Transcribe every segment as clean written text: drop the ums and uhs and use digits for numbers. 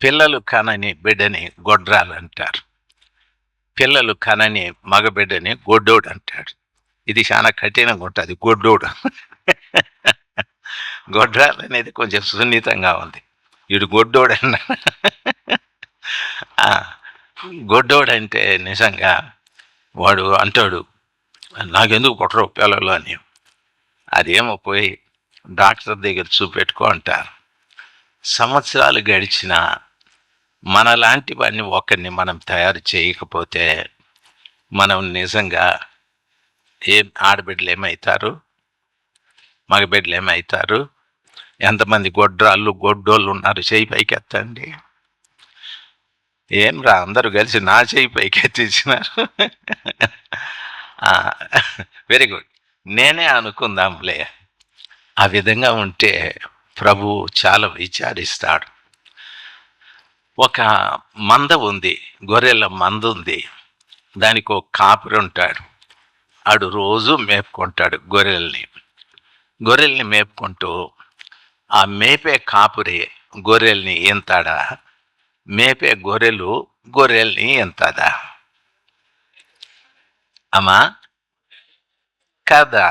పిల్లలు కనని బిడ్డని గొడ్రాలంటారు. పిల్లలు కనని మగబిడ్డని గొడ్డోడు అంటాడు. ఇది చాలా కఠినంగా ఉంటది గొడ్డోడు. గొడ్రాలనేది కొంచెం సున్నితంగా ఉంది. ఈడు గొడ్డోడన్నా ఆ! గొడ్డోడంటే నిజంగా వాడు అంటాడు, "నాకెందుకు పుట్టరు పిల్లలు" అని. అదేమో పోయి డాక్టర్ దగ్గర చూపెట్టుకో అంటారు. సంవత్సరాలు గడిచినా మనలాంటి వాడిని ఒకరిని మనం తయారు చేయకపోతే మనం నిజంగా ఆడబిడ్డలు ఏమవుతారు, మగబిడ్డలు ఏమవుతారు? ఎంతమంది గొడ్రాళ్ళు గొడ్డోళ్ళు ఉన్నారు? చేయి పైకెత్తండి. ఏం రా అందరూ కలిసి నా చేయి పైకెత్తించినారు. Very good. నేనే అనుకుందాంలే. ఆ విధంగా ఉంటే ప్రభు చాలా విచారిస్తాడు. ఒక మంద ఉంది, గొర్రెల మంద ఉంది. దానికి ఒక కాపరి ఉంటాడు. ఆడు రోజు మేపుకుంటాడు గొర్రెల్ని మేపుకుంటూ ఆ మేపే కాపురి గొర్రెల్ని ఎంతాడా? మేపే గొర్రెల్ని ఎంతదా? అమ్మా కదా.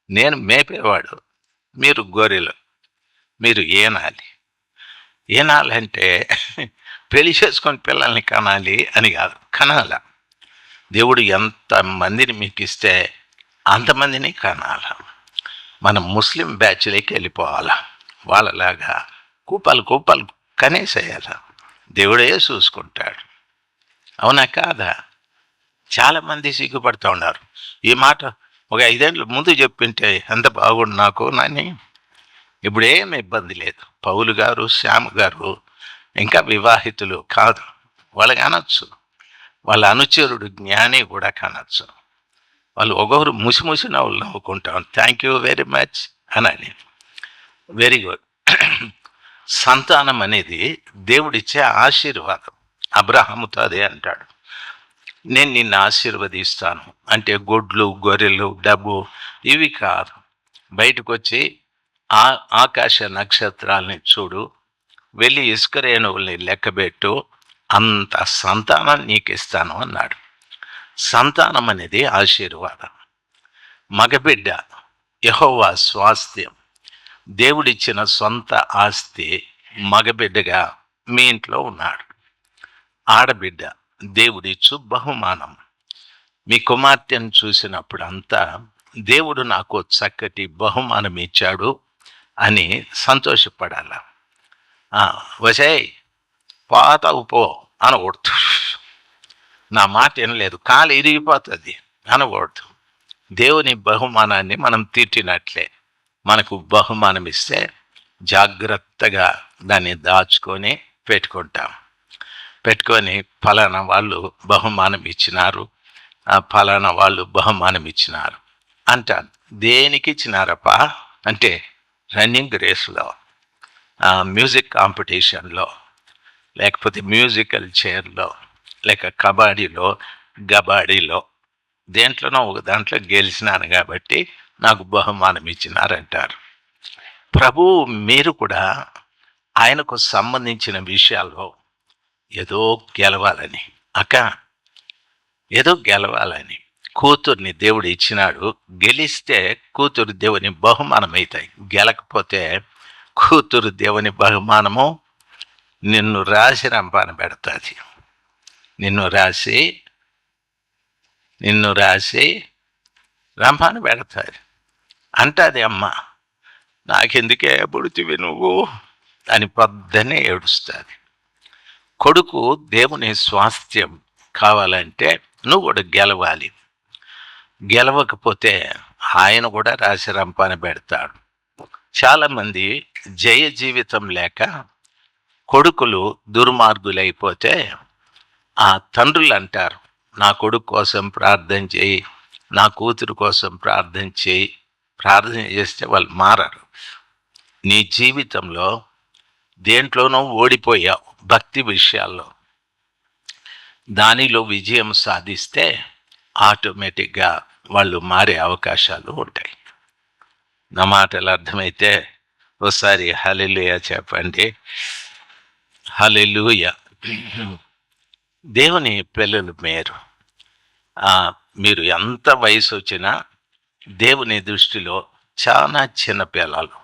నేను మేపేవాడు, మీరు గొర్రెలు, మీరు ఏనాలంటే పెళ్లి చేసుకొని పిల్లల్ని కనాలి అని కాదు, కనాల. దేవుడు ఎంతమందిని మీకు ఇస్తే అంతమందిని కనాల. మనం ముస్లిం బ్యాచ్లోకి వెళ్ళిపోవాలా, వాళ్ళలాగా కూపలు కనేసేయాల. దేవుడే చూసుకుంటాడు. అవునా కాదా? చాలామంది సిగ్గుపడుతూ ఉన్నారు. ఈ మాట ఒక 5 ఏళ్ళ ముందు చెప్పింటే ఎంత బాగుండు నాకు నాని. ఇప్పుడు ఏమి ఇబ్బంది లేదు. పౌలు గారు, శ్యామ్ గారు ఇంకా వివాహితులు కాదు, వాళ్ళకి అనొచ్చు. వాళ్ళ అనుచరుడు జ్ఞాని కూడా కనొచ్చు. వాళ్ళు ఒకరు ముసి నవ్వుకుంటాం, థ్యాంక్ యూ వెరీ మచ్ అని. Very good. సంతానం అనేది దేవుడిచ్చే ఆశీర్వాదం. అబ్రహాముతో అదే అంటాడు, నేను నిన్ను ఆశీర్వదిస్తాను అంటే గొడ్లు గొర్రెలు డబ్బు ఇవి కాదు. బయటకు వచ్చి ఆకాశ నక్షత్రాలని చూడు, వెళ్ళి ఇసుక రేణువుల్ని లెక్కబెట్టు, అంత సంతానం నీకు ఇస్తాను అన్నాడు. సంతానం అనేది ఆశీర్వాదం. మగబిడ్డ యెహోవా స్వాస్థ్యం. దేవుడిచ్చిన సొంత ఆస్తి మగబిడ్డగా మీ ఇంట్లో ఉన్నాడు. ఆడబిడ్డ దేవుడిచ్చు బహుమానం. మీ కుమార్తెను చూసినప్పుడు అంతా దేవుడు నాకు చక్కటి బహుమానం ఇచ్చాడు అని సంతోషపడాల. వసే పాతవు పో అనకూడదు. నా మాట వినలేదు, కాలు ఇరిగిపోతుంది అనకూడదు. దేవుని బహుమానాన్ని మనం తీర్చినట్లే. మనకు బహుమానం ఇస్తే జాగ్రత్తగా దాన్ని దాచుకొని పెట్టుకొని ఫలానా వాళ్ళు బహుమానం ఇచ్చినారు, ఫలానా వాళ్ళు బహుమానం ఇచ్చినారు అంటాను. దేనికి ఇచ్చినారప్పా అంటే రన్నింగ్ రేస్లో, మ్యూజిక్ కాంపిటీషన్లో, లేకపోతే మ్యూజికల్ చైర్లో, లేక కబడ్డీలో గబాడీలో దేంట్లోనో ఒక దాంట్లో గెలిచినాను కాబట్టి నాకు బహుమానం ఇచ్చినారంటారు. ప్రభు మీరు కూడా ఆయనకు సంబంధించిన విషయాల్లో ఏదో గెలవాలని, ఏదో గెలవాలని కూతుర్ని దేవుడు ఇచ్చినాడు. గెలిస్తే కూతురు దేవుని బహుమానం అవుతాయి, గెలకపోతే కూతురు దేవుని బహుమానము నిన్ను రాసి రంపాన పెడతాది. నిన్ను రాసి రంపాన పెడతాది. అంటది అమ్మ, నాకెందుకే పుడితివి నువ్వు అని పొద్దున్నే ఏడుస్తుంది. కొడుకు దేవుని స్వాస్థ్యం కావాలంటే నువ్వు కూడా గెలవాలి. గెలవకపోతే ఆయన కూడా రాసి రంపాన పెడతాడు. చాలామంది జయ జీవితం లేక కొడుకులు దుర్మార్గులైపోతే ఆ తండ్రులు అంటారు, నా కొడుకు కోసం ప్రార్థన చేయి, నా కూతురు కోసం ప్రార్థన చేయి. ప్రార్థన చేస్తే వాళ్ళు మారరు. నీ జీవితంలో దేంట్లోనో ఓడిపోయావు, భక్తి విషయాల్లో. దానిలో విజయం సాధిస్తే ఆటోమేటిక్గా వాళ్ళు మారే అవకాశాలు ఉంటాయి. నా మాటలు అర్థమైతే ఒకసారి హల్లెలూయా చెప్పండి. హల్లెలూయా. దేవుని పిల్లలు మీరు. ఆ! మీరు ఎంత వయసొచ్చినా దేవుని దృష్టిలో చాలా చిన్న పిల్లలు.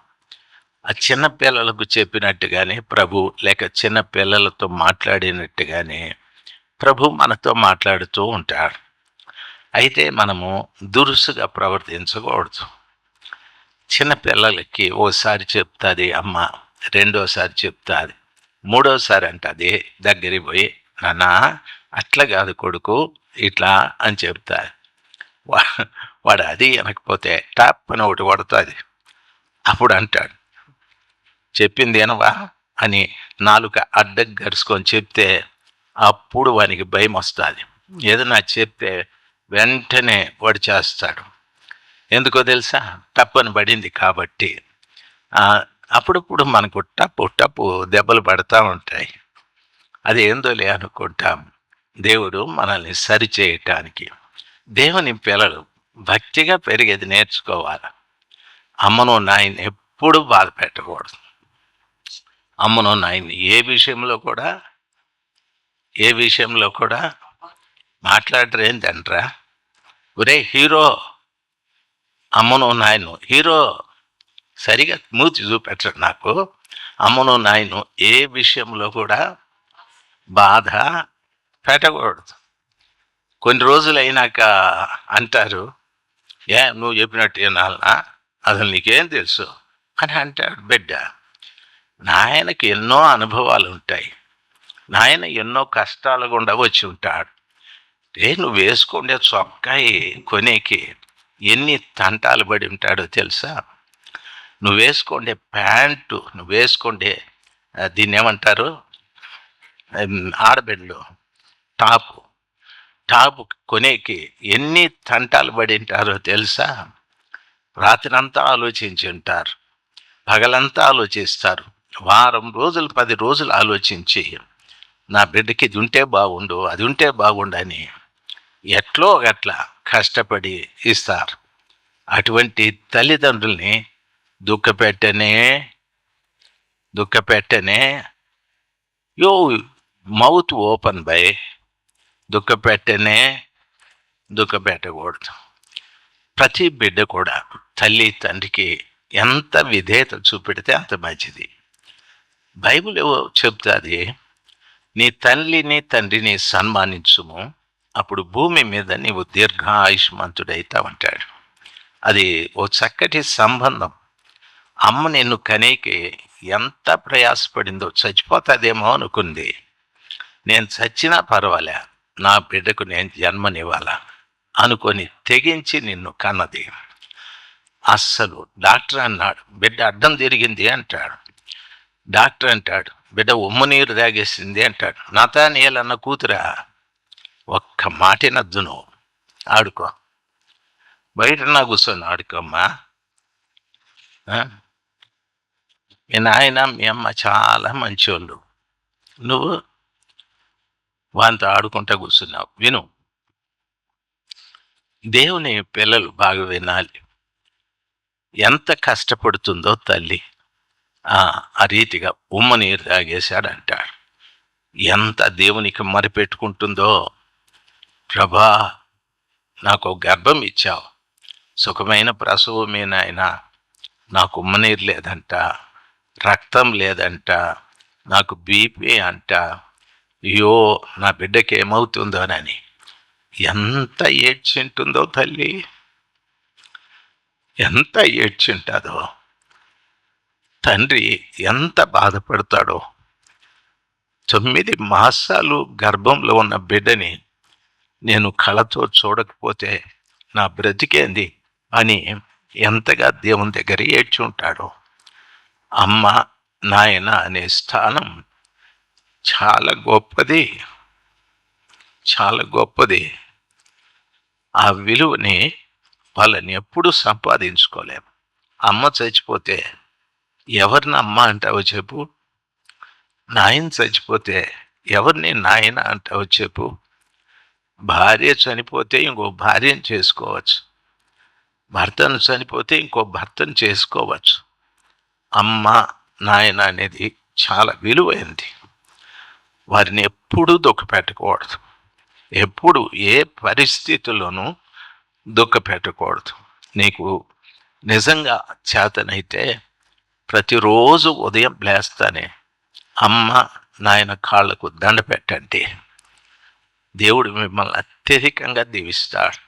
ఆ చిన్న పిల్లలకు చెప్పినట్టుగానే ప్రభు లేక చిన్న పిల్లలతో మాట్లాడినట్టుగానే ప్రభు మనతో మాట్లాడుతూ ఉంటాడు. అయితే మనము దురుసుగా ప్రవర్తించకూడదు. చిన్న పిల్లలకి ఓసారి చెప్తాది అమ్మ, రెండోసారి చెప్తాది, మూడోసారి అంటది దగ్గరికి పోయి, నాన్నా అట్లా కాదు కొడుకు, ఇట్లా అని చెప్తాది. వా వాడు అది అనకపోతే టాప్పని ఒకటి కొడతాది. అప్పుడు అంటాడు, చెప్పింది వినవా అని నాలుక అడ్డం గరుచుకొని చెప్తే అప్పుడు వానికి భయం వస్తుంది. ఏదైనా చెప్తే వెంటనే వాడు చేస్తాడు. ఎందుకో తెలుసా? టప్పని పడింది కాబట్టి. ఆ, అప్పుడప్పుడు మనకు టప్పు టప్పు దెబ్బలు పడతా ఉంటాయి. అది ఏందోలే అనుకుంటాం. దేవుడు మనల్ని సరిచేయటానికి. దేవుని పిల్లలు భక్తిగా పెరిగేది నేర్చుకోవాలి. అమ్మను నాయన్ని ఎప్పుడు బాధ పెట్టకూడదు. అమ్మను నాయన్ని ఏ విషయంలో కూడా మాట్లాడరు ఏంటంట్రా, ఒరే హీరో, అమ్మను నాయను హీరో సరిగా మూతి చూపెట్టరు నాకు. అమ్మను నాయను ఏ విషయంలో కూడా బాధ పెట్టకూడదు. కొన్ని రోజులు అయినాక అంటారు, ఏ నువ్వు చెప్పినట్టు వినాలనా, అసలు నీకేం తెలుసు అని అంటాడు బిడ్డ. నాయనకి ఎన్నో అనుభవాలు ఉంటాయి. నాయన ఎన్నో కష్టాలు గుండా వచ్చి ఉంటాడు. నువ్వు వేసుకుండే చొక్కాయి కొనేకి ఎన్ని తంటాలు పడి ఉంటాడో తెలుసా? నువ్వు వేసుకుండే ప్యాంటు, నువ్వు వేసుకుండే దీన్ని ఏమంటారు, ఆడబిడ్డలు టాపు టాపు కొనేకి ఎన్ని తంటాలు పడి ఉంటారో తెలుసా? రాత్రంతా ఆలోచించి ఉంటారు, పగలంతా ఆలోచిస్తారు, వారం రోజులు 10 రోజులు ఆలోచించి నా బిడ్డకి ఇది ఉంటే బాగుండు, అది ఉంటే బాగుండని ఎట్లో గట్లా కష్టపడి ఇస్తారు. అటువంటి తల్లిదండ్రుల్ని దుఃఖపెట్టనే యో మౌత్ ఓపెన్ బై, దుఃఖపెట్టకూడదు. ప్రతి బిడ్డ కూడా తల్లి తండ్రికి ఎంత విధేయత చూపెడితే అంత మంచిది. బైబిల్ ఏవో చెప్తాది, నీ తల్లిని తండ్రిని సన్మానించుము, అప్పుడు భూమి మీద నీవు దీర్ఘాయుష్మంతుడైతావంటాడు. అది ఓ చక్కటి సంబంధం. అమ్మ నిన్ను కనేకి ఎంత ప్రయాసపడిందో, చచ్చిపోతాదేమో అనుకుంది. నేను చచ్చినా పర్వాలే, నా బిడ్డకు నేను జన్మనివ్వాలా అనుకొని తెగించి నిన్ను కన్నది. అస్సలు డాక్టర్ అన్నాడు బిడ్డ అడ్డం తిరిగింది అంటాడు. డాక్టర్ అంటాడు బిడ్డ ఉమ్మ నీరు తాగేసింది అంటాడు. నతానీయేలు అన్న కూతురా, ఒక్క మాటినద్దు, నువ్వు ఆడుకో, బయట నా కూర్చొని ఆడుకోమ్మా. మీ నాయన మీ అమ్మ చాలా మంచోళ్ళు, నువ్వు వాంతో ఆడుకుంటా కూర్చున్నావు. విను, దేవుని పిల్లలు బాగా వినాలి. ఎంత కష్టపడుతుందో తల్లి, ఆ రీతిగా ఉమ్మ నీరు తాగేశాడంటాడు. ఎంత దేవునికి మరిపెట్టుకుంటుందో, ప్రభా నాకు గర్భం ఇచ్చావు, సుఖమైన ప్రసవమే నాయన, నాకు ఉమ్మనీరు లేదంట, రక్తం లేదంట, నాకు బీపీ అంట, అయ్యో నా బిడ్డకి ఏమవుతుందోనని ఎంత ఏడ్చింటుందో తల్లి, ఎంత ఏడ్చింటాదో. తండ్రి ఎంత బాధపడతాడో. 9 మాసాలు గర్భంలో ఉన్న బిడ్డని నేను కళతో చూడకపోతే నా బ్రతికేంది అని ఎంతగా దేవుని దగ్గర ఏడ్చి ఉంటాడో. అమ్మ నాయన అనే స్థానం చాలా గొప్పది, చాలా గొప్పది. ఆ విలువని వాళ్ళని ఎప్పుడూ సంపాదించుకోలేము. అమ్మ చచ్చిపోతే ఎవరిని అమ్మ అంటావో చెప్పు, నాయన చచ్చిపోతే ఎవరిని నాయన అంటావో చెప్పు. భార్య చనిపోతే ఇంకో భార్యను చేసుకోవచ్చు, భర్తను చనిపోతే ఇంకో భర్తను చేసుకోవచ్చు. అమ్మ నాయన అనేది చాలా విలువైనది. వారిని ఎప్పుడూ దుఃఖపెట్టకూడదు. ఎప్పుడు ఏ పరిస్థితుల్లోనూ దుఃఖపెట్టకూడదు. నీకు నిజంగా చేతనైతే ప్రతిరోజు ఉదయం లేస్తానే అమ్మ నాయన కాళ్ళకు దండ పెట్టండి. దేవుడు మిమ్మల్ని అత్యధికంగా దీవిస్తాడు.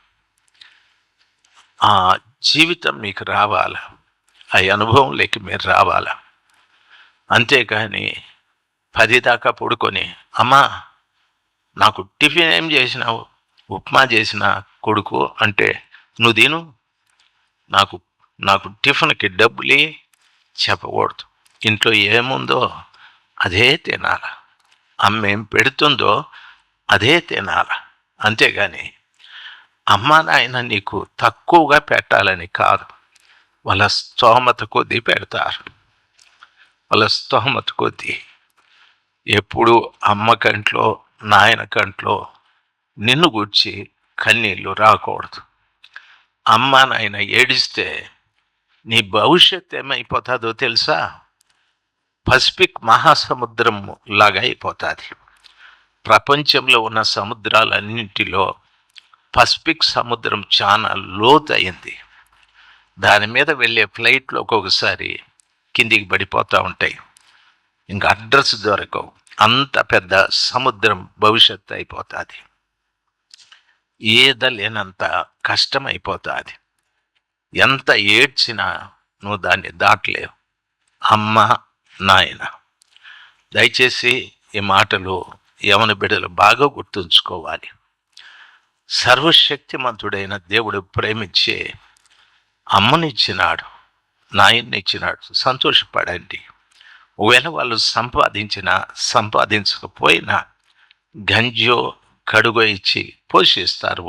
ఆ జీవితం మీకు రావాలా, ఆ అనుభవంలోకి మీరు రావాలా. అంతేకాని 10 దాకా పడుకొని అమ్మా నాకు టిఫిన్ ఏం చేసినావు, ఉప్మా చేసిన కొడుకు అంటే నువ్వు తిను, నాకు నాకు టిఫిన్కి డబ్బులు చెప్పకూడదు. ఇంట్లో ఏముందో అదే తినాల, అమ్మ ఏం పెడుతుందో అదే తినాల. అంతేగాని అమ్మ నాయన నీకు తక్కువగా పెట్టాలని కాదు, వాళ్ళ స్తోమత కొద్దీ పెడతారు. వాళ్ళ స్తోమత కొద్దీ. ఎప్పుడు అమ్మ కంట్లో నాయన కంట్లో నిన్ను గుర్చి కన్నీళ్ళు రాకూడదు. అమ్మ నాయన ఏడిస్తే నీ భవిష్యత్తు ఏమైపోతుందో తెలుసా? పసిఫిక్ మహాసముద్రం లాగా అయిపోతుంది. ప్రపంచంలో ఉన్న సముద్రాలన్నింటిలో పసిఫిక్ సముద్రం చాలా లోతయింది. దాని మీద వెళ్ళే ఫ్లైట్లు ఒక్కొక్కసారి కిందికి పడిపోతూ ఉంటాయి, ఇంకా అడ్రస్ దొరకవు. అంత పెద్ద సముద్రం భవిష్యత్తు అయిపోతుంది. ఏదలేనంత కష్టమైపోతుంది. ఎంత ఏడ్చినా నువ్వు దాన్ని దాటలేవు. అమ్మ నాయన, దయచేసి ఈ మాటలు యవన బిడ్డలు బాగా గుర్తుంచుకోవాలి. సర్వశక్తిమంతుడైన దేవుడు ప్రేమించే అమ్మనిచ్చినాడు, నాయన్నిచ్చినాడు. సంతోషపడండి. ఒకవేళ వాళ్ళు సంపాదించకపోయినా గంజో కడుగో ఇచ్చి పోషిస్తారు.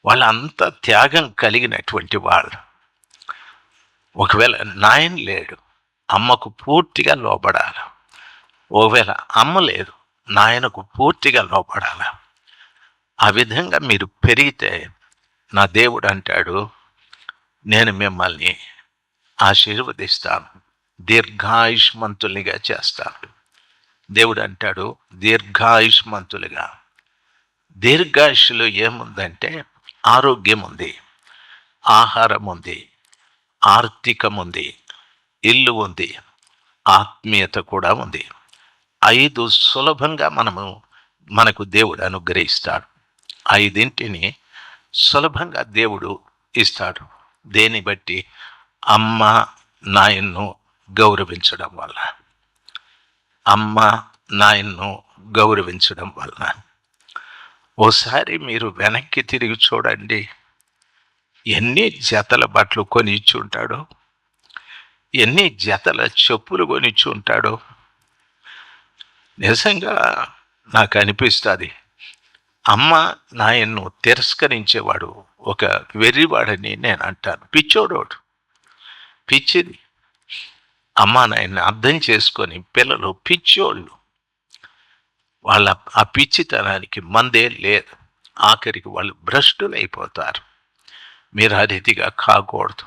వాళ్ళంతా త్యాగం కలిగినటువంటి వాళ్ళు. ఒకవేళ నాయన లేడు, అమ్మకు పూర్తిగా లోబడాలి. ఒకవేళ అమ్మ లేదు, నాయనకు పూర్తిగా లోబడాలి. ఆ విధంగా మీరు పెరిగితే నా దేవుడు అంటాడు, నేను మిమ్మల్ని ఆశీర్వదిస్తాను, దీర్ఘాయుష్మంతులుగా చేస్తాను. దేవుడు అంటాడు దీర్ఘాయుష్మంతులుగా. దీర్ఘాయుష్లో ఏముందంటే ఆరోగ్యం ఉంది, ఆహారం ఉంది, ఆర్థికం ఉంది, ఇల్లు ఉంది, ఆత్మీయత కూడా ఉంది. 5 సులభంగా మనకు దేవుడు అనుగ్రహిస్తాడు. 5ంటిని సులభంగా దేవుడు ఇస్తాడు. దేన్ని బట్టి? అమ్మ నాయన్ను గౌరవించడం వల్ల. అమ్మ నాయన్ను గౌరవించడం వల్ల. ఓసారి మీరు వెనక్కి తిరిగి చూడండి, ఎన్ని జతల బట్టలు కొనిచ్చి ఉంటాడో, ఎన్ని జతల చెప్పులు కొనిచ్చి ఉంటాడో. నిజంగా నాకు అనిపిస్తుంది, అమ్మ నాయన్ను తిరస్కరించేవాడు ఒక వెర్రివాడని నేను అంటాను. పిచ్చోడోడు, పిచ్చిది. అమ్మ నాయన్ని అర్థం చేసుకొని పిల్లలు పిచ్చోళ్ళు. వాళ్ళ ఆ పిచ్చితనానికి మందే లేదు. ఆఖరికి వాళ్ళు భ్రష్టులు అయిపోతారు. మీరు ఆ రీతిగా కాకూడదు.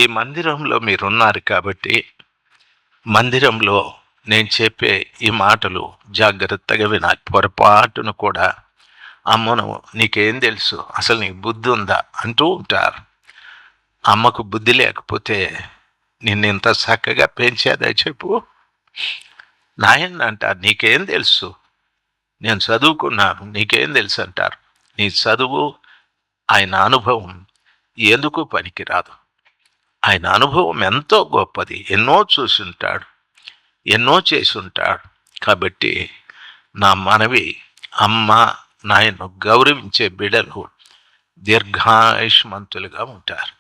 ఈ మందిరంలో మీరున్నారు కాబట్టి మందిరంలో నేను చెప్పే ఈ మాటలు జాగ్రత్తగా వినాలి. పొరపాటును కూడా అమ్మను నీకేం తెలుసు, అసలు నీకు బుద్ధి ఉందా అంటూ ఉంటారు. అమ్మకు బుద్ధి లేకపోతే నిన్ను ఇంత చక్కగా పెంచేదా చెప్పు? నాయన అంటారు నీకేం తెలుసు, నేను చదువుకున్నాను, నీకేం తెలుసు అంటారు. నీ చదువు, ఆయన అనుభవం ఎందుకు పనికిరాదు. ఆయన అనుభవం ఎంతో గొప్పది. ఎన్నో చూసుంటాడు, ఎన్నో చేసి ఉంటాడు. కాబట్టి నా మనవి, అమ్మ నాయన్ను గౌరవించే బిడ్డలు దీర్ఘాయుష్మంతులుగా ఉంటారు.